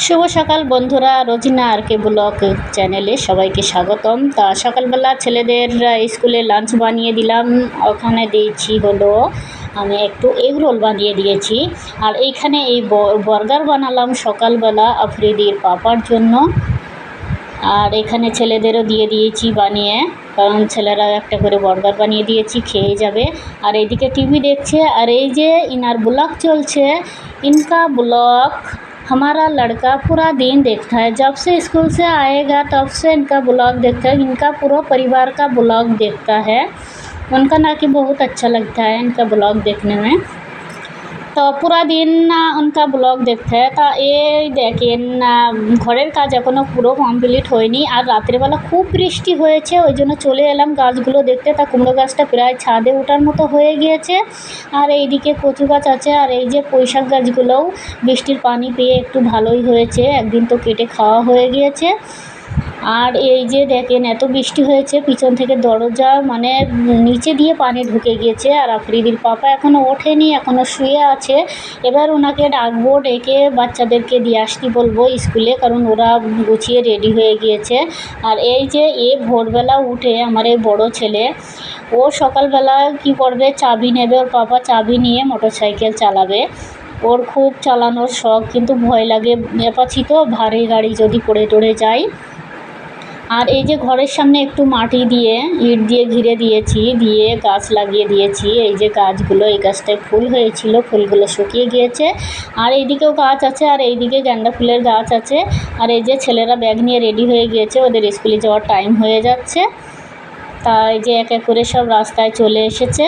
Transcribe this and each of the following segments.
শুভ সকাল বন্ধুরা, রোজিনা আর কে ব্লগ চ্যানেলে সবাইকে স্বাগতম। তা সকালবেলা ছেলেদের স্কুলে লাঞ্চ বানিয়ে দিলাম। ওখানে দিয়েছি হলো আমি একটু এগ রোল বানিয়ে দিয়েছি, আর এইখানে এই বার্গার বানালাম সকালবেলা আফ্রিদির পাপার জন্য। আর এখানে ছেলেদেরও দিয়ে দিয়েছি বানিয়ে, কারণ ছেলেরা একটা করে বার্গার বানিয়ে দিয়েছি, খেয়ে যাবে। আর এইদিকে টিভি দেখছে। আর এই যে ইনার ব্লগ চলছে, इनका ब्लॉग हमारा लड़का पूरा दिन देखता है। जब से स्कूल से आएगा तब से इनका ब्लॉग देखता है। इनका पूरा परिवार का ब्लॉग देखता है। उनका ना कि बहुत अच्छा लगता है इनका ब्लॉग देखने में। तो पूरा दिन उनका ब्लॉग देखते हैं। তা এই দেখেন ঘরের কাজ এখনও পুরো কমপ্লিট হয়নি। আর রাত্রেবেলা খুব বৃষ্টি হয়েছে, ওই জন্য চলে এলাম গাছগুলো দেখতে। তা কুমড়ো গাছটা প্রায় ছাদে ওঠার মতো হয়ে গিয়েছে। আর এইদিকে কচু গাছ আছে। আর এই যে পুঁইশাক গাছগুলোও বৃষ্টির পানি পেয়ে একটু ভালোই হয়েছে, একদিন তো কেটে খাওয়া হয়ে গিয়েছে। আর এই যে দেখেন এত বৃষ্টি হয়েছে, পিছন থেকে দরজা মানে নিচে দিয়ে পানি ঢুকে গিয়েছে। আর আফ্রিদির পাপা এখনও ওঠেনি, এখনও শুয়ে আছে। এবার ওনাকে ডাকবো, ডেকে বাচ্চাদেরকে দিয়ে আসতে বলবো স্কুলে, কারণ ওরা গুছিয়ে রেডি হয়ে গিয়েছে। আর এই যে ভোরবেলা উঠে আমার এই বড়ো ছেলে, ও সকালবেলা কি করবে, চাবি নেবে, ওর পাপা চাবি নিয়ে মোটরসাইকেল চালাবে। ওর খুব চালানোর শখ, কিন্তু ভয় লাগে এপাছি তো ভারী গাড়ি যদি পড়ে টড়ে যায়। আর এই যে ঘরের সামনে একটু মাটি দিয়ে ইট দিয়ে ঘিরে দিয়েছি, দিয়ে গাছ লাগিয়ে দিয়েছি। এই যে গাছগুলো, এই গাছটায় ফুল হয়েছিল, ফুলগুলো শুকিয়ে গিয়েছে। আর এইদিকেও গাছ আছে, আর এইদিকে গাঁদা ফুলের গাছ আছে। আর এই যে ছেলেরা ব্যাগ নিয়ে রেডি হয়ে গিয়েছে, ওদের স্কুলে যাওয়ার টাইম হয়ে যাচ্ছে। তাই যে এক এক করে সব রাস্তায় চলে এসেছে।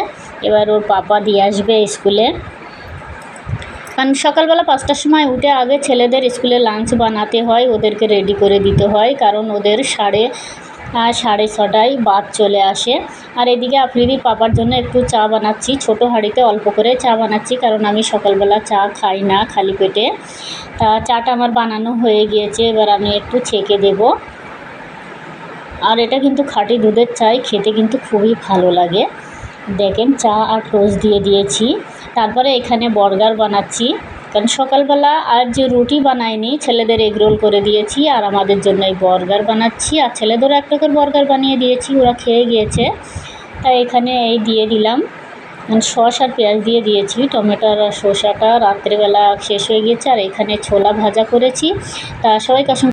এবার ওর পাপা দিয়ে আসবে স্কুলে। কারণ সকালবেলা 5টার সময় উঠে আগে ছেলেদের স্কুলে লাঞ্চ বানাতে হয়, ওদেরকে রেডি করে দিতে হয়, কারণ ওদের সাড়ে 6টায় বাস চলে আসে। আর এদিকে আফ্রিদির পাপার জন্য একটু চা বানাচ্ছি, ছোটো হাঁড়িতে অল্প করে চা বানাচ্ছি, কারণ আমি সকালবেলা চা খাই না খালি পেটে। তা চাটা আমার বানানো হয়ে গিয়েছে, এবার আমি একটু ছেঁকে দেব। আর এটা কিন্তু খাঁটি দুধের চাই, খেতে কিন্তু খুবই ভালো লাগে। দেখেন চা আর টোস্ট দিয়ে দিয়েছি। তারপরে এখানে বার্গার বানাচ্ছি, কারণ সকালবেলা আজ রুটি বানাইনি, ছেলেদের এগ রোল করে দিয়েছি। আর আমাদের জন্য এই বার্গার বানাচ্ছি। আর ছেলেদেরও একটা করে বার্গার বানিয়ে দিয়েছি, ওরা খেয়ে গিয়েছে। তাই এখানে এই দিয়ে দিলাম সস আর পেঁয়াজ দিয়ে দিয়েছি। টমেটোর আর শসাটা রাত্রেবেলা শেষ হয়ে গিয়েছে। আর এখানে ছোলা ভাজা করেছি। তা সবাইকে